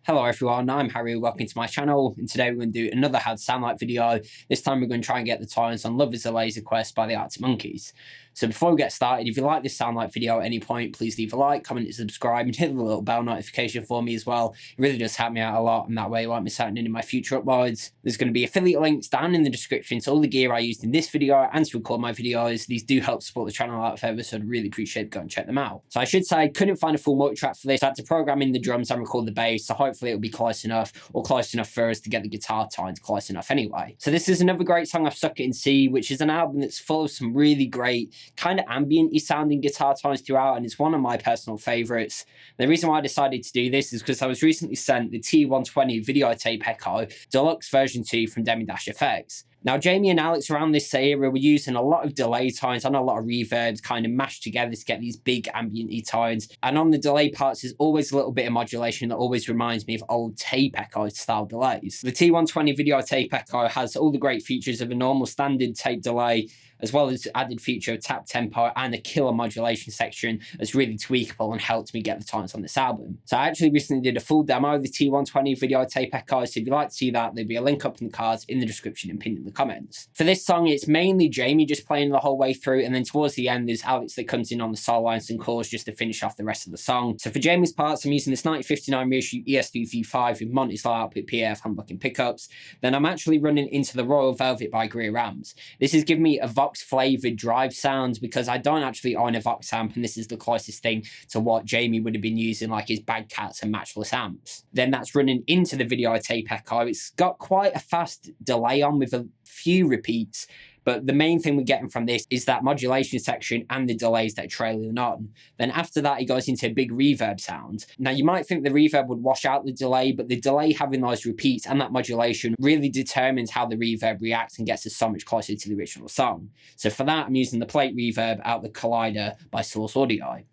Hello everyone, I'm Harry, welcome to my channel, and today we're going to do another How to Sound Like video. This time we're going to try and get the tones on Love is a Laserquest by the Arctic Monkeys. So before we get started, if you like this sound like video at any point, please leave a like, comment and subscribe, and hit the little bell notification for me as well. It really does help me out a lot, and that way you won't miss out on any of my future uploads. There's going to be affiliate links down in the description to all the gear I used in this video and to record my videos. These do help support the channel out further, so I'd really appreciate it. Go and check them out. So I should say I couldn't find a full multi-track for this. I had to program in the drums and record the bass, so hopefully it'll be close enough, or close enough for us to get the guitar tones close enough anyway. So this is another great song, I've Stuck It in C, which is an album that's full of some really great kind of ambient-y sounding guitar tones throughout, and it's one of my personal favourites. The reason why I decided to do this is because I was recently sent the T120 Videotape Echo Deluxe version 2 from Demedash Effects. Now, Jamie and Alex around this era were using a lot of delay tones and a lot of reverbs kind of mashed together to get these big ambient-y tones. And on the delay parts, there's always a little bit of modulation that always reminds me of old tape echo style delays. The T120 Videotape Echo has all the great features of a normal standard tape delay, as well as added feature of tap tempo and a killer modulation section that's really tweakable and helped me get the tones on this album. So I actually recently did a full demo of the T120 Videotape Echo, so if you'd like to see that, there'll be a link up in the cards in the description and pinned in the comments. For this song, it's mainly Jamie just playing the whole way through, and then towards the end, there's Alex that comes in on the solo and some chords just to finish off the rest of the song. So for Jamie's parts, I'm using this 1959 Reissue ES2 V5 with Montys low output PF humbucking pickups. Then I'm actually running into the Royal Velvet by Greer amps. This is giving me a Vox flavored drive sound because I don't actually own a Vox amp, and this is the closest thing to what Jamie would have been using, like his Bad Cats and Matchless amps. Then that's running into the Videotape Echo. It's got quite a fast delay on with a few repeats, but the main thing we're getting from this is that modulation section and the delays that are trailing on. Then after that, it goes into a big reverb sound. Now, you might think the reverb would wash out the delay, but the delay having those repeats and that modulation really determines how the reverb reacts and gets us so much closer to the original song. So for that, I'm using the plate reverb out the Collider by Source Audio.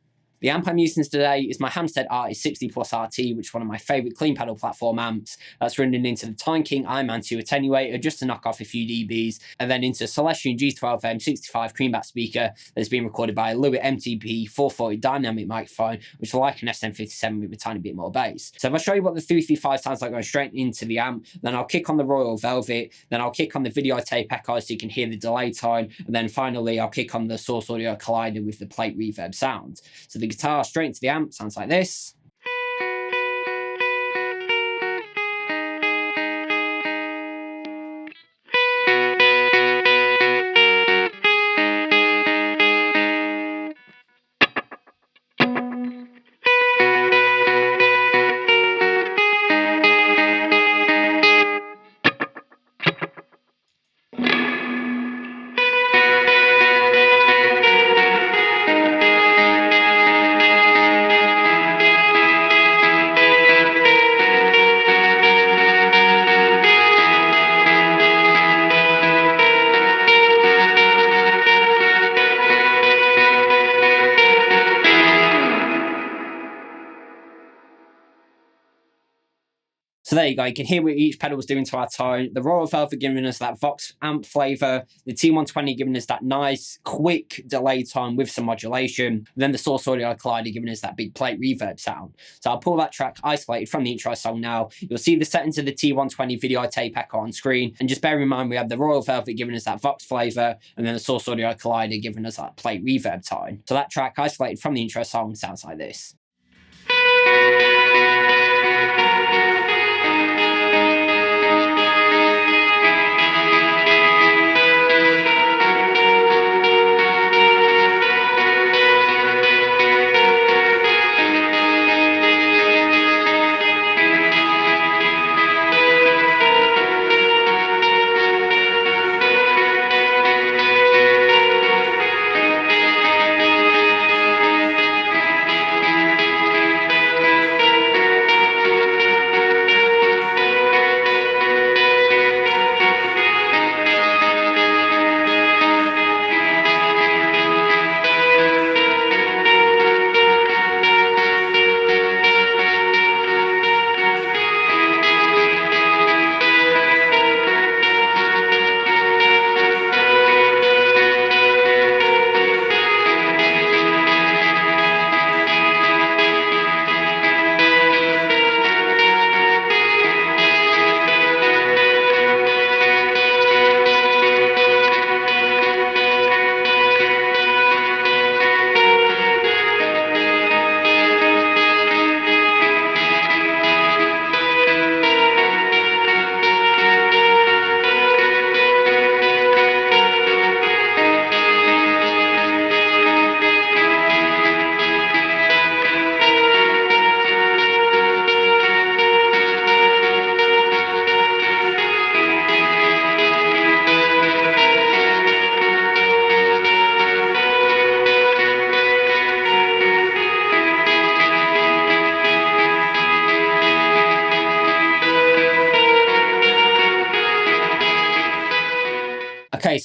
The amp I'm using today is my Hamstead Artist 60 Plus RT, which is one of my favourite clean pedal platform amps. That's running into the Time King Ironman 2 Attenuator just to knock off a few dBs, and then into a Celestion G12M 65 Creamback speaker that's been recorded by a Lewitt MTP440 dynamic microphone, which is like an SM57 with a tiny bit more bass. So if I show you what the 335 sounds like going straight into the amp, then I'll kick on the Royal Velvet, then I'll kick on the Videotape Echo so you can hear the delay tone, and then finally I'll kick on the Source Audio Collider with the plate reverb sound. So the guitar straight into the amp sounds like this. So there you go, you can hear what each pedal was doing to our tone. The Royal Velvet giving us that Vox amp flavour, the T120 giving us that nice, quick delay tone with some modulation, and then the Source Audio Collider giving us that big plate reverb sound. So I'll pull that track isolated from the intro song now. You'll see the settings of the T120 Videotape Echo on screen, and just bear in mind we have the Royal Velvet giving us that Vox flavour, and then the Source Audio Collider giving us that plate reverb tone. So that track isolated from the intro song sounds like this.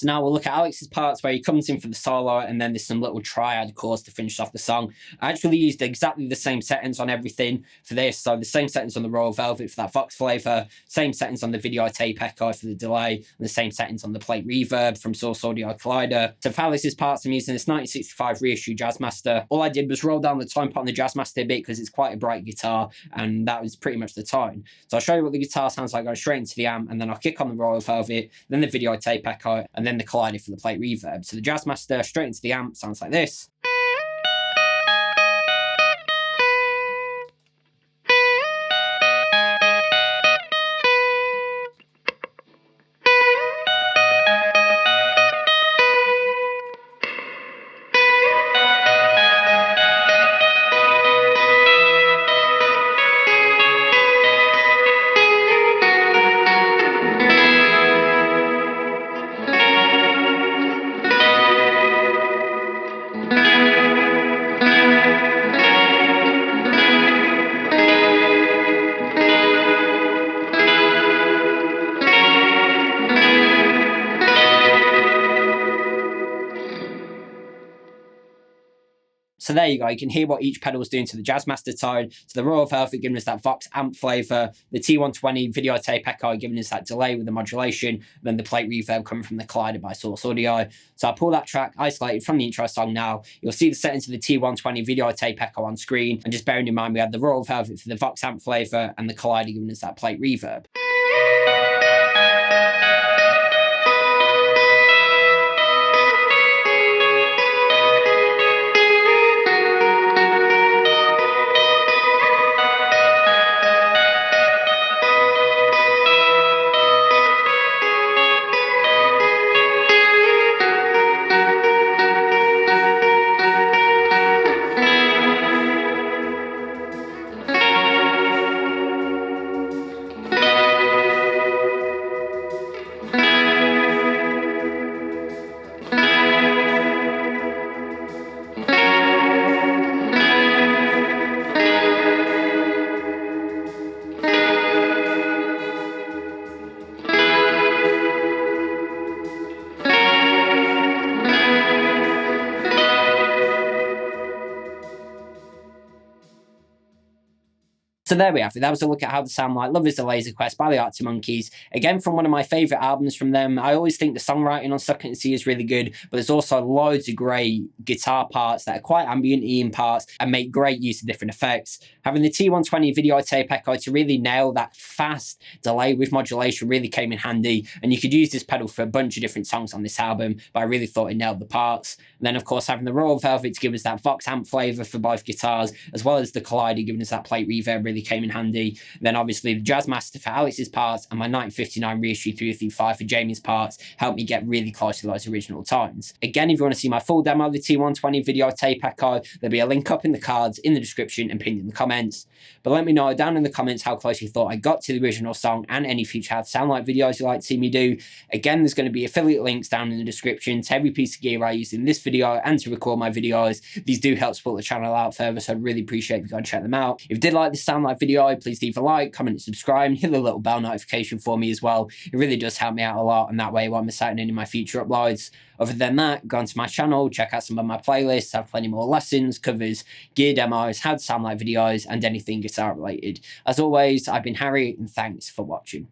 so now we'll look at Alex's parts where he comes in for the solo, and then there's some little triad chords to finish off the song. I actually used exactly the same settings on everything for this, so the same settings on the Royal Velvet for that Vox flavour, same settings on the Videotape Echo for the delay, and the same settings on the plate reverb from Source Audio Collider. So for Alex's parts, I'm using this 1965 Reissue Jazzmaster. All I did was roll down the tone pot on the Jazzmaster a bit because it's quite a bright guitar, and that was pretty much the tone. So I'll show you what the guitar sounds like going straight into the amp, and then I'll kick on the Royal Velvet, then the Videotape Echo, and then the Collider for the plate reverb. So the Jazzmaster straight into the amp sounds like this. So there you go, you can hear what each pedal is doing to the Jazzmaster tone, to the Royal Velvet giving us that Vox amp flavour, the T120 Videotape Echo giving us that delay with the modulation, and then the plate reverb coming from the Collider by Source Audio. So I'll pull that track isolated from the intro song now. You'll see the settings of the T120 Videotape Echo on screen, and just bearing in mind we had the Royal Velvet for the Vox amp flavour and the Collider giving us that plate reverb. So there we have it. That was a look at how they sound like Love is the Laserquest by the Arctic Monkeys. Again, from one of my favourite albums from them. I always think the songwriting on Suck It and See is really good, but there's also loads of great guitar parts that are quite ambient-y in parts and make great use of different effects. Having the T120 Videotape Echo to really nail that fast delay with modulation really came in handy, and you could use this pedal for a bunch of different songs on this album, but I really thought it nailed the parts. And then, of course, having the Royal Velvet to give us that Vox amp flavour for both guitars, as well as the Collider giving us that plate reverb really came in handy. And then obviously the Jazzmaster for Alex's parts and my 1959 Reissue 335 for Jamie's parts helped me get really close to those original tones. Again, if you want to see my full demo of the T120 Videotape Echo, there'll be a link up in the cards, in the description, and pinned in the comments. But let me know down in the comments how close you thought I got to the original song and any future How to Sound Like videos you'd like to see me do. Again, there's going to be affiliate links down in the description to every piece of gear I used in this video and to record my videos. These do help support the channel out further, so I'd really appreciate if you go and check them out. If you did like this Sound Like video, please leave a like, comment, and subscribe, and hit the little bell notification for me as well. It really does help me out a lot, and that way I won't miss out on any of my future uploads. Other than that, go onto my channel, check out some of my playlists. I have plenty more lessons, covers, gear demos, how to sound like videos, and anything guitar related. As always, I've been Harry, and thanks for watching.